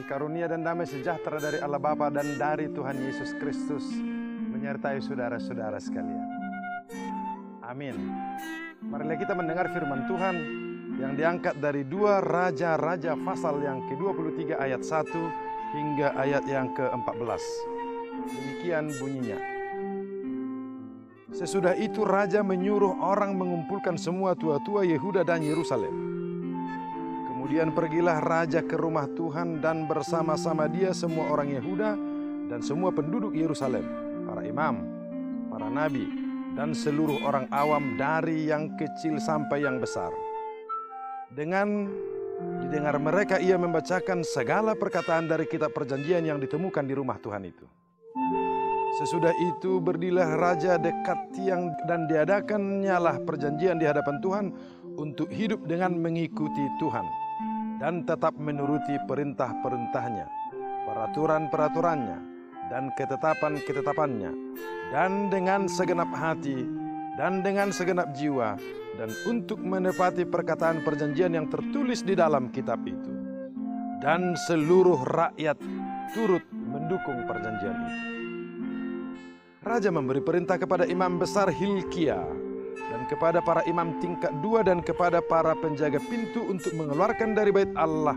Kasih karunia dan damai sejahtera dari Allah Bapa dan dari Tuhan Yesus Kristus menyertai saudara-saudara sekalian. Amin. Marilah kita mendengar firman Tuhan yang diangkat dari 2 Raja-Raja pasal yang ke-23 ayat 1 hingga ayat yang ke-14. Demikian bunyinya. Sesudah itu raja menyuruh orang mengumpulkan semua tua-tua Yehuda dan Yerusalem. Kemudian pergilah raja ke rumah Tuhan dan bersama-sama dia semua orang Yehuda dan semua penduduk Yerusalem, para imam, para nabi, dan seluruh orang awam dari yang kecil sampai yang besar. Dengan didengar mereka ia membacakan segala perkataan dari kitab perjanjian yang ditemukan di rumah Tuhan itu. Sesudah itu berdirilah raja dekat tiang dan diadakannya lah perjanjian di hadapan Tuhan untuk hidup dengan mengikuti Tuhan dan tetap menuruti perintah-perintahnya, peraturan-peraturannya, dan ketetapan-ketetapannya, dan dengan segenap hati, dan dengan segenap jiwa, dan untuk menepati perkataan perjanjian yang tertulis di dalam kitab itu. Dan seluruh rakyat turut mendukung perjanjian itu. Raja memberi perintah kepada imam besar Hilkia dan kepada para imam tingkat 2 dan kepada para penjaga pintu untuk mengeluarkan dari bait Allah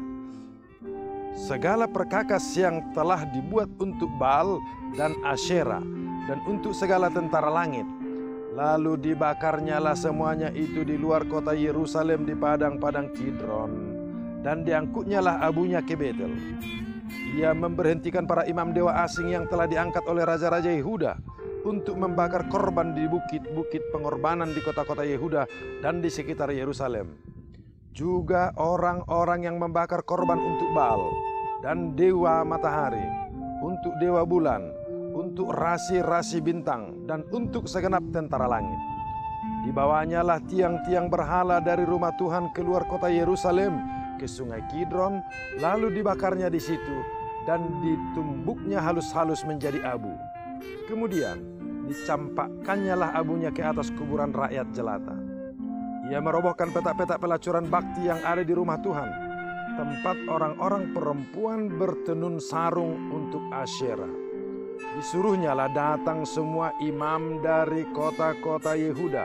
segala perkakas yang telah dibuat untuk Baal dan Asyera dan untuk segala tentara langit. Lalu dibakarnyalah semuanya itu di luar kota Yerusalem di padang-padang Kidron, dan diangkutnyalah abunya ke Betel. Ia memberhentikan para imam dewa asing yang telah diangkat oleh raja-raja Yehuda untuk membakar korban di bukit-bukit pengorbanan di kota-kota Yehuda dan di sekitar Yerusalem. Juga orang-orang yang membakar korban untuk Baal dan dewa matahari, untuk dewa bulan, untuk rasi-rasi bintang, dan untuk segenap tentara langit. Dibawanyalah tiang-tiang berhala dari rumah Tuhan keluar kota Yerusalem ke sungai Kidron, lalu dibakarnya di situ dan ditumbuknya halus-halus menjadi abu. Kemudian dicampakkannya lah abunya ke atas kuburan rakyat jelata. Ia merobohkan petak-petak pelacuran bakti yang ada di rumah Tuhan, tempat orang-orang perempuan bertenun sarung untuk Asyera. Disuruhnya lah datang semua imam dari kota-kota Yehuda.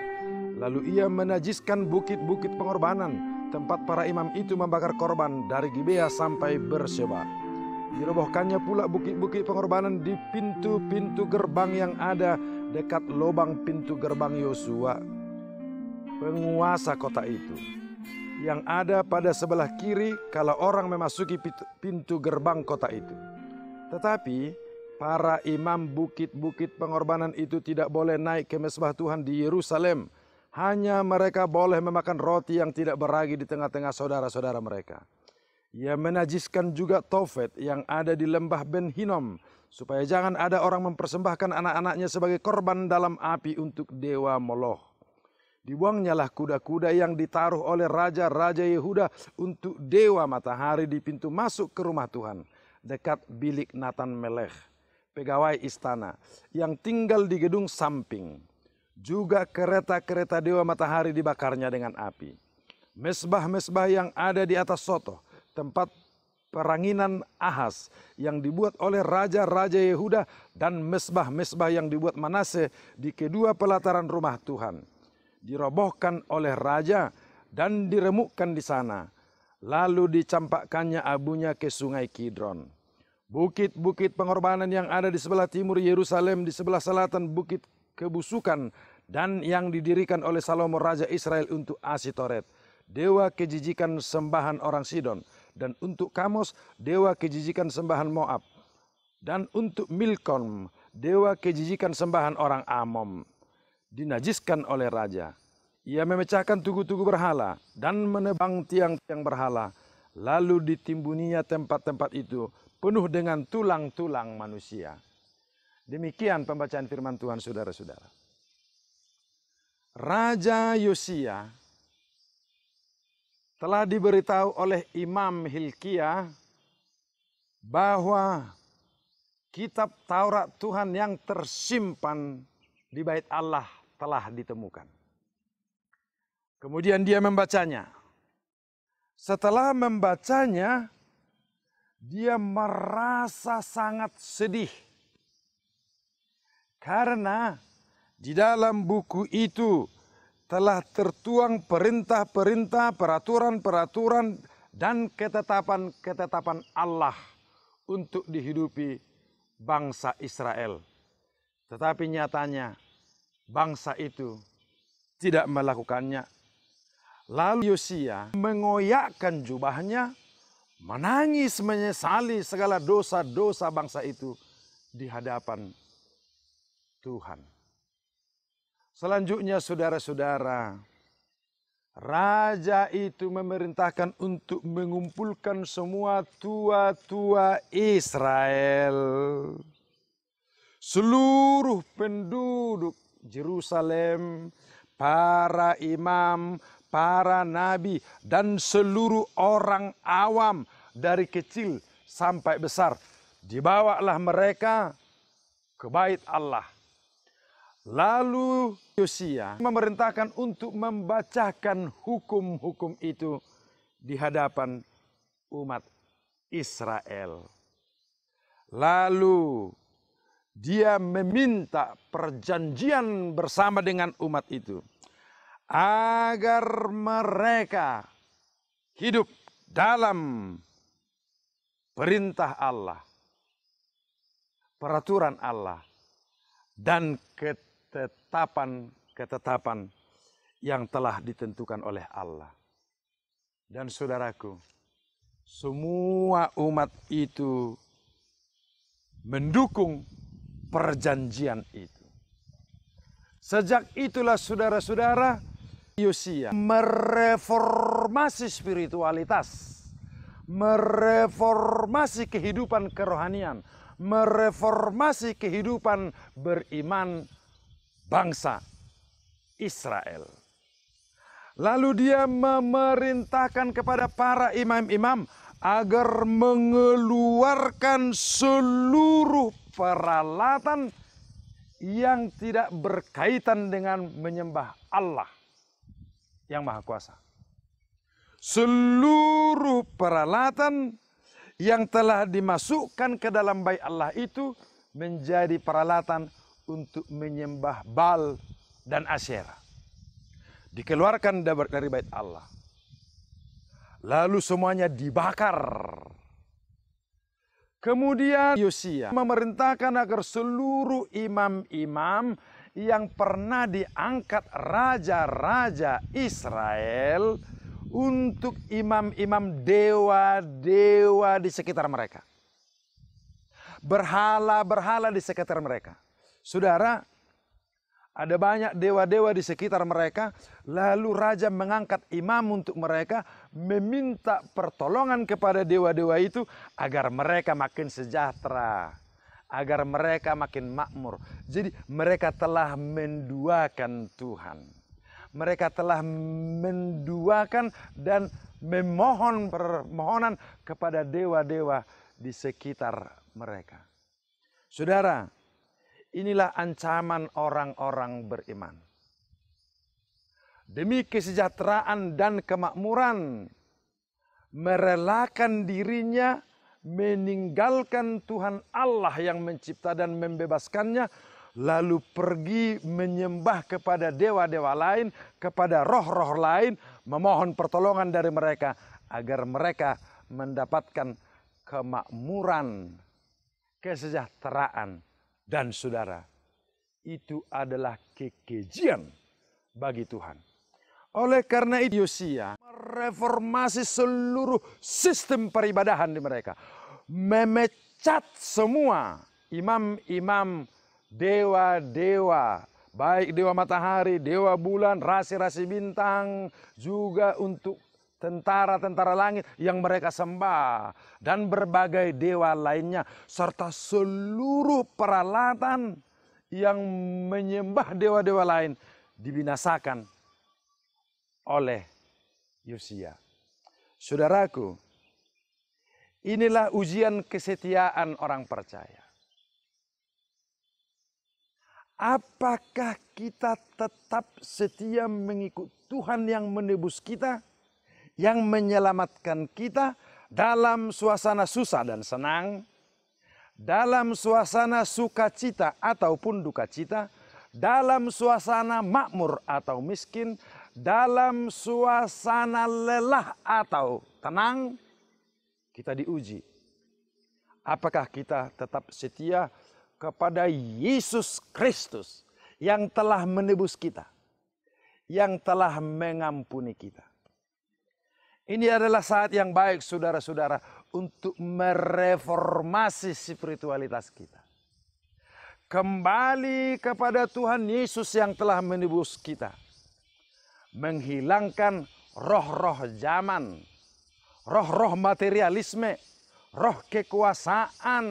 Lalu ia menajiskan bukit-bukit pengorbanan, tempat para imam itu membakar korban dari Gibea sampai Berseba. Dirobohkannya pula bukit-bukit pengorbanan di pintu-pintu gerbang yang ada dekat lubang pintu gerbang Yosua, penguasa kota itu, yang ada pada sebelah kiri kalau orang memasuki pintu gerbang kota itu. Tetapi para imam bukit-bukit pengorbanan itu tidak boleh naik ke mesbah Tuhan di Yerusalem. Hanya mereka boleh memakan roti yang tidak beragi di tengah-tengah saudara-saudara mereka. Ia menajiskan juga Tofet yang ada di lembah Ben Hinnom, supaya jangan ada orang mempersembahkan anak-anaknya sebagai korban dalam api untuk dewa Moloch. Dibuangnyalah kuda-kuda yang ditaruh oleh raja-raja Yehuda untuk dewa matahari di pintu masuk ke rumah Tuhan, dekat bilik Natan Melech, pegawai istana, yang tinggal di gedung samping. Juga kereta-kereta dewa matahari dibakarnya dengan api. Mesbah-mesbah yang ada di atas sotoh, tempat peranginan Ahaz yang dibuat oleh raja-raja Yehuda, dan mesbah-mesbah yang dibuat Manase di kedua pelataran rumah Tuhan, dirobohkan oleh raja dan diremukkan di sana. Lalu dicampakkannya abunya ke sungai Kidron. Bukit-bukit pengorbanan yang ada di sebelah timur Yerusalem, di sebelah selatan bukit kebusukan, dan yang didirikan oleh Salomo raja Israel untuk Asitoret, dewa kejijikan sembahan orang Sidon, dan untuk Kamos, dewa kejijikan sembahan Moab, dan untuk Milkom, dewa kejijikan sembahan orang Amom, dinajiskan oleh raja. Ia memecahkan tugu-tugu berhala dan menebang tiang-tiang berhala, lalu ditimbuninya tempat-tempat itu penuh dengan tulang-tulang manusia. Demikian pembacaan firman Tuhan, saudara-saudara. Raja Yosia telah diberitahu oleh Imam Hilkia bahwa kitab Taurat Tuhan yang tersimpan di bait Allah telah ditemukan. Kemudian dia membacanya. Setelah membacanya, dia merasa sangat sedih. Karena di dalam buku itu telah tertuang perintah-perintah, peraturan-peraturan, dan ketetapan-ketetapan Allah untuk dihidupi bangsa Israel. Tetapi nyatanya bangsa itu tidak melakukannya. Lalu Yosia mengoyakkan jubahnya, menangis menyesali segala dosa-dosa bangsa itu di hadapan Tuhan. Selanjutnya saudara-saudara, raja itu memerintahkan untuk mengumpulkan semua tua-tua Israel, seluruh penduduk Yerusalem, para imam, para nabi, dan seluruh orang awam dari kecil sampai besar. Dibawalah mereka ke bait Allah. Lalu Yosia memerintahkan untuk membacakan hukum-hukum itu di hadapan umat Israel. Lalu dia meminta perjanjian bersama dengan umat itu agar mereka hidup dalam perintah Allah, peraturan Allah, dan ketetapan-ketetapan yang telah ditentukan oleh Allah. Dan saudaraku, semua umat itu mendukung perjanjian itu. Sejak itulah saudara-saudara, Yosia mereformasi spiritualitas, mereformasi kehidupan kerohanian, mereformasi kehidupan beriman bangsa Israel. Lalu dia memerintahkan kepada para imam-imam agar mengeluarkan seluruh peralatan yang tidak berkaitan dengan menyembah Allah yang Maha Kuasa. Seluruh peralatan yang telah dimasukkan ke dalam bait Allah itu menjadi peralatan untuk menyembah Baal dan Asyera. Dikeluarkan dari bait Allah. Lalu semuanya dibakar. Kemudian Yosia memerintahkan agar seluruh imam-imam yang pernah diangkat raja-raja Israel untuk imam-imam dewa-dewa di sekitar mereka. Berhala-berhala di sekitar mereka. Saudara, ada banyak dewa-dewa di sekitar mereka. Lalu raja mengangkat imam untuk mereka, meminta pertolongan kepada dewa-dewa itu agar mereka makin sejahtera, agar mereka makin makmur. Jadi mereka telah menduakan Tuhan. Mereka telah menduakan dan memohon permohonan kepada dewa-dewa di sekitar mereka. Saudara, inilah ancaman orang-orang beriman. Demi kesejahteraan dan kemakmuran, merelakan dirinya meninggalkan Tuhan Allah yang mencipta dan membebaskannya, lalu pergi menyembah kepada dewa-dewa lain, kepada roh-roh lain, memohon pertolongan dari mereka agar mereka mendapatkan kemakmuran, kesejahteraan. Dan saudara, itu adalah kekejian bagi Tuhan. Oleh karena itu Yosia mereformasi seluruh sistem peribadahan di mereka. Memecat semua imam-imam dewa-dewa, baik dewa matahari, dewa bulan, rasi-rasi bintang, juga untuk tentara-tentara langit yang mereka sembah, dan berbagai dewa lainnya, serta seluruh peralatan yang menyembah dewa-dewa lain dibinasakan oleh Yosia. Saudaraku, inilah ujian kesetiaan orang percaya. Apakah kita tetap setia mengikut Tuhan yang menebus kita, yang menyelamatkan kita, dalam suasana susah dan senang, dalam suasana sukacita ataupun duka cita, dalam suasana makmur atau miskin, dalam suasana lelah atau tenang, kita diuji. Apakah kita tetap setia kepada Yesus Kristus yang telah menebus kita, yang telah mengampuni kita. Ini adalah saat yang baik, saudara-saudara, untuk mereformasi spiritualitas kita. Kembali kepada Tuhan Yesus yang telah menebus kita. Menghilangkan roh-roh zaman, roh-roh materialisme, roh kekuasaan,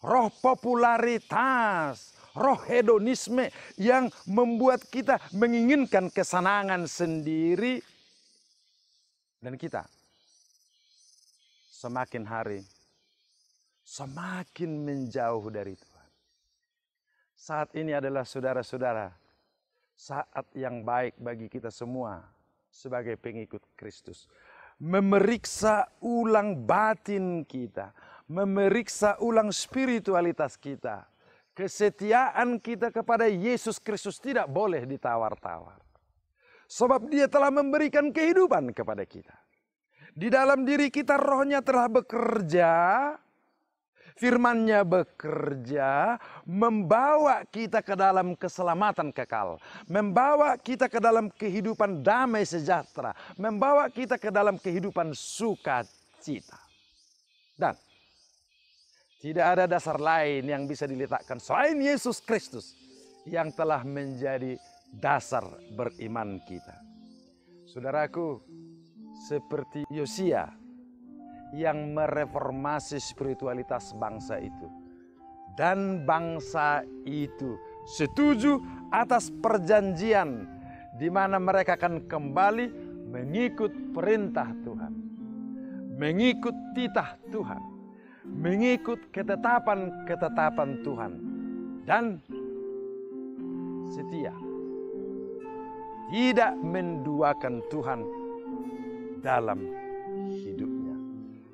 roh popularitas, roh hedonisme yang membuat kita menginginkan kesenangan sendiri. Dan kita semakin hari semakin menjauh dari Tuhan. Saat ini adalah saudara-saudara, saat yang baik bagi kita semua sebagai pengikut Kristus. Memeriksa ulang batin kita, memeriksa ulang spiritualitas kita. Kesetiaan kita kepada Yesus Kristus tidak boleh ditawar-tawar. Sebab Dia telah memberikan kehidupan kepada kita. Di dalam diri kita rohnya telah bekerja, firman-Nya bekerja, membawa kita ke dalam keselamatan kekal. Membawa kita ke dalam kehidupan damai sejahtera. Membawa kita ke dalam kehidupan sukacita. Dan tidak ada dasar lain yang bisa diletakkan selain Yesus Kristus yang telah menjadi dasar beriman kita. Saudaraku, seperti Yosia yang mereformasi spiritualitas bangsa itu. Dan bangsa itu setuju atas perjanjian di mana mereka akan kembali mengikut perintah Tuhan. Mengikut titah Tuhan. Mengikut ketetapan-ketetapan Tuhan. Dan setia. Tidak menduakan Tuhan dalam hidupnya.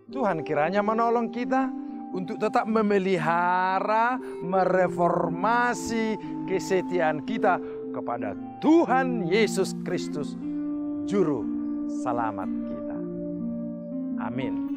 Tuhan kiranya menolong kita untuk tetap memelihara, mereformasi kesetiaan kita kepada Tuhan Yesus Kristus, Juru Selamat kita. Amin.